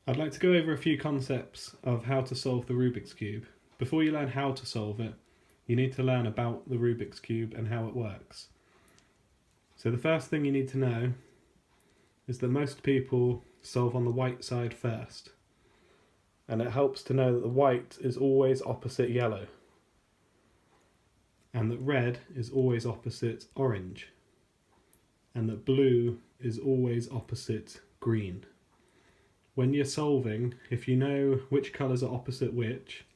I'd like to go over a few concepts of how to solve the Rubik's Cube. Before you learn how to solve it, you need to learn about the Rubik's Cube and how it works. So the first thing you need to know is that most people solve on the white side first. And it helps to know that the white is always opposite yellow, and that red is always opposite orange, and that blue is always opposite green. When you're solving, if you know which colours are opposite which,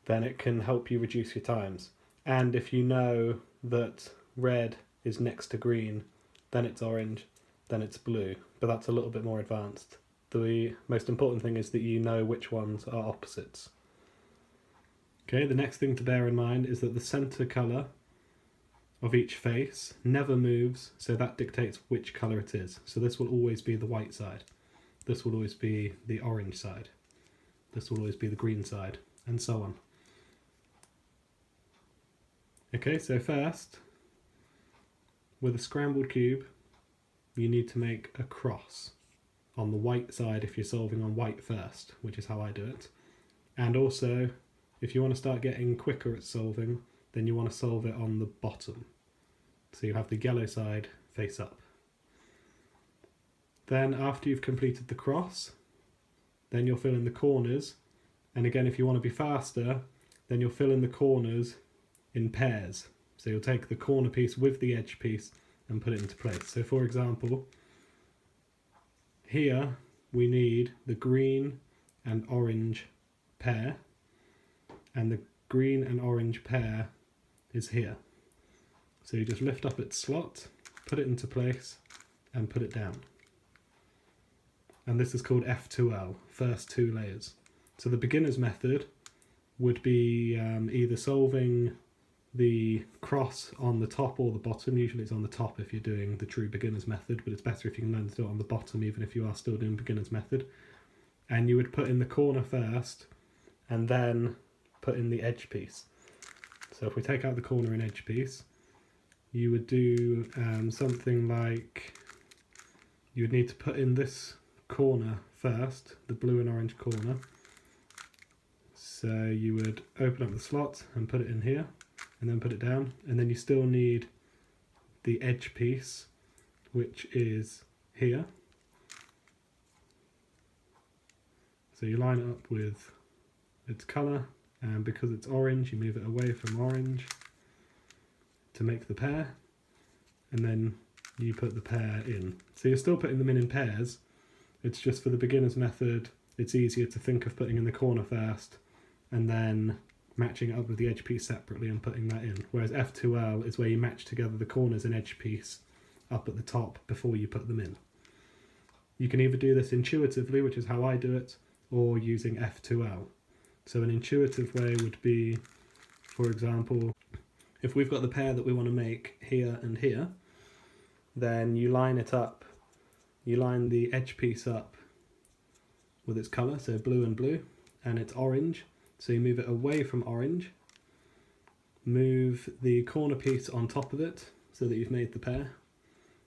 then it can help you reduce your times. And if you know that red is next to green, then it's orange, then it's blue. But that's a little bit more advanced. The most important thing is that you know which ones are opposites. Okay, the next thing to bear in mind is that the centre colour of each face never moves, so that dictates which colour it is. So this will always be the white side. This will always be the orange side. This will always be the green side, and so on. Okay, so first, with a scrambled cube, you need to make a cross on the white side if you're solving on white first, which is how I do it. And also, if you want to start getting quicker at solving, then you want to solve it on the bottom. So you have the yellow side face up. Then after you've completed the cross, then you'll fill in the corners. And again, if you want to be faster, then you'll fill in the corners in pairs. So you'll take the corner piece with the edge piece and put it into place. So for example, here we need the green and orange pair, and the green and orange pair is here. So you just lift up its slot, put it into place, and put it down. And this is called F2L, first two layers. So the beginner's method would be either solving the cross on the top or the bottom. Usually it's on the top if you're doing the true beginner's method, but it's better if you can learn to do it on the bottom even if you are still doing beginner's method. And you would put in the corner first and then put in the edge piece. So if we take out the corner and edge piece, you would do something like, you would need to put in this corner first, the blue and orange corner. So you would open up the slot and put it in here, and then put it down, and then you still need the edge piece, which is here. So you line it up with its colour, and because it's orange, you move it away from orange to make the pair, and then you put the pair in. So you're still putting them in pairs. It's just for the beginner's method, it's easier to think of putting in the corner first and then matching it up with the edge piece separately and putting that in. Whereas F2L is where you match together the corners and edge piece up at the top before you put them in. You can either do this intuitively, which is how I do it, or using F2L. So an intuitive way would be, for example, if we've got the pair that we want to make here and here, then you line it up. You line the edge piece up with its colour, so blue and blue, and it's orange. So you move it away from orange, move the corner piece on top of it so that you've made the pair,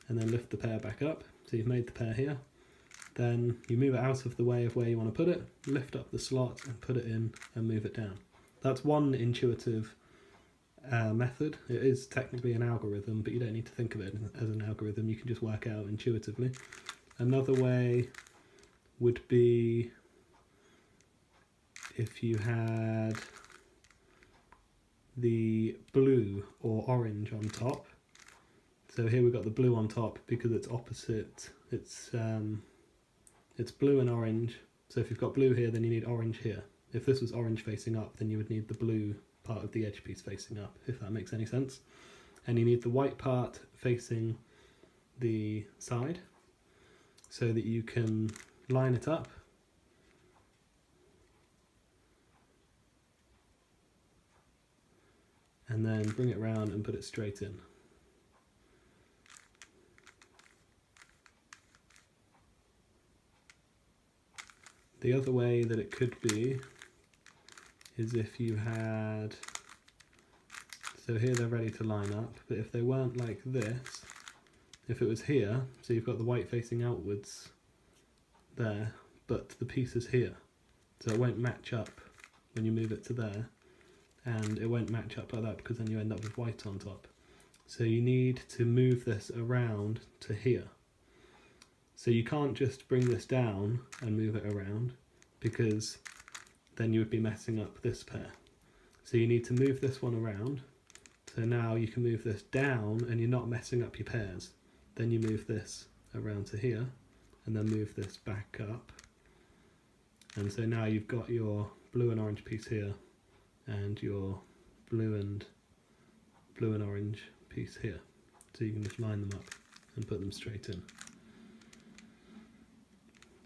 and then lift the pair back up. So you've made the pair here. Then you move it out of the way of where you want to put it, lift up the slot and put it in and move it down. That's one intuitive method. It is technically an algorithm, but you don't need to think of it as an algorithm. You can just work out intuitively. Another way would be if you had the blue or orange on top. So here we've got the blue on top because it's opposite. It's blue and orange. So if you've got blue here, then you need orange here. If this was orange facing up, then you would need the blue part of the edge piece facing up, if that makes any sense. And you need the white part facing the side so that you can line it up and then bring it around and put it straight in. The other way that it could be is if you had, so here they're ready to line up, but if they weren't like this, if it was here, so you've got the white facing outwards there, but the piece is here. So it won't match up when you move it to there, and it won't match up like that because then you end up with white on top. So you need to move this around to here. So you can't just bring this down and move it around, because then you would be messing up this pair. So you need to move this one around. So now you can move this down and you're not messing up your pairs. Then you move this around to here and then move this back up. And so now you've got your blue and orange piece here and your blue and orange piece here. So you can just line them up and put them straight in.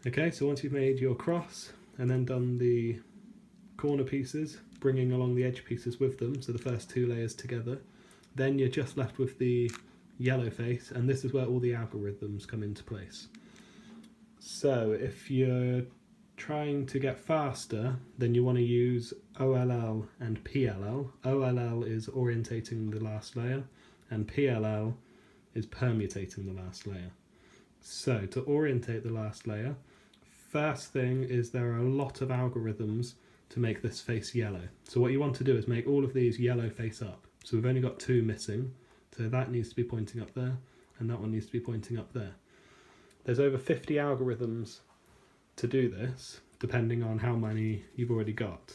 Okay, so once you've made your cross and then done the corner pieces, bringing along the edge pieces with them, so the first two layers together, then you're just left with the yellow face, and this is where all the algorithms come into place. So if you're trying to get faster, then you want to use OLL and PLL. OLL is orientating the last layer, and PLL is permutating the last layer. So to orientate the last layer, first thing is there are a lot of algorithms to make this face yellow. So what you want to do is make all of these yellow face up. So we've only got two missing, so that needs to be pointing up there, and that one needs to be pointing up there. There's over 50 algorithms to do this, depending on how many you've already got.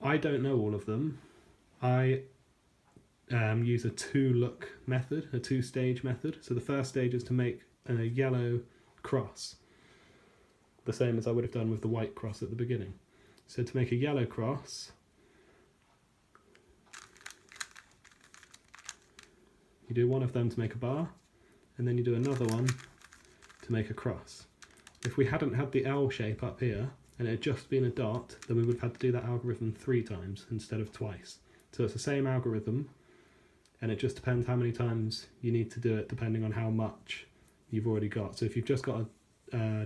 I don't know all of them. I use a two-look method, a two-stage method. So the first stage is to make a yellow cross, the same as I would have done with the white cross at the beginning. So to make a yellow cross, you do one of them to make a bar, and then you do another one to make a cross. If we hadn't had the L shape up here, and it had just been a dot, then we would have had to do that algorithm 3 times instead of twice. So it's the same algorithm, and it just depends how many times you need to do it depending on how much you've already got. So if you've just got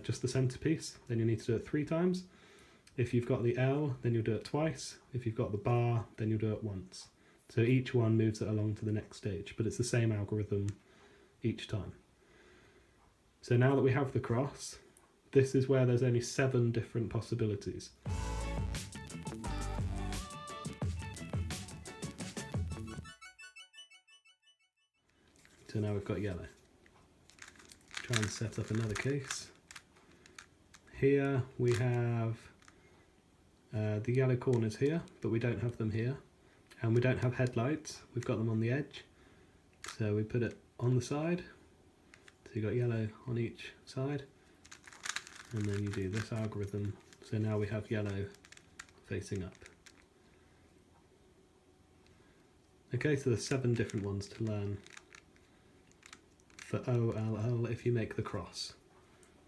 just the centerpiece, then you need to do it 3 times. If you've got the L, then you'll do it twice. If you've got the bar, then you'll do it once. So each one moves it along to the next stage, but it's the same algorithm each time. So now that we have the cross, this is where there's only 7 different possibilities. So now we've got yellow. Try and set up another case. Here we have the yellow corners here, but we don't have them here. And we don't have headlights, we've got them on the edge. So we put it on the side. So you've got yellow on each side. And then you do this algorithm. So now we have yellow facing up. Okay, so there's 7 different ones to learn for OLL if you make the cross.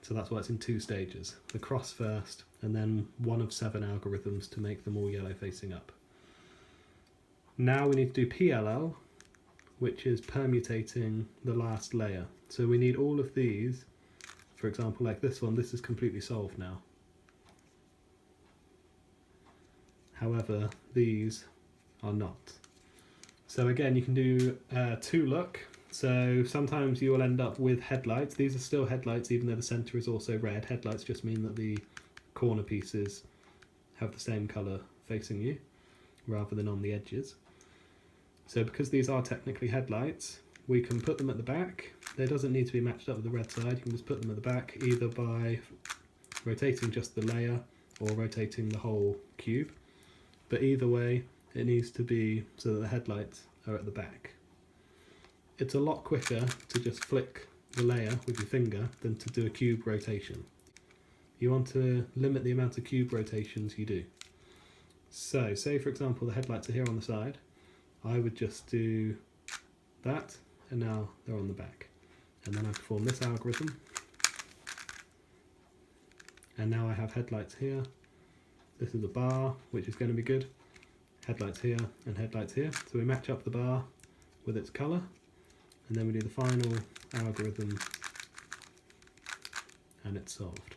So that's why it's in 2 stages. The cross first, and then one of 7 algorithms to make them all yellow facing up. Now we need to do PLL, which is permutating the last layer. So we need all of these. For example, like this one, this is completely solved now. However, these are not. So again, you can do 2-look. So sometimes you will end up with headlights. These are still headlights, even though the center is also red. Headlights just mean that the corner pieces have the same color facing you, rather than on the edges. So because these are technically headlights, we can put them at the back. They doesn't need to be matched up with the red side. You can just put them at the back, either by rotating just the layer or rotating the whole cube. But either way, it needs to be so that the headlights are at the back. It's a lot quicker to just flick the layer with your finger than to do a cube rotation. You want to limit the amount of cube rotations you do. So, say for example the headlights are here on the side. I would just do that, and now they're on the back. And then I perform this algorithm. And now I have headlights here. This is a bar, which is going to be good. Headlights here and headlights here. So we match up the bar with its colour, and then we do the final algorithm, and it's solved.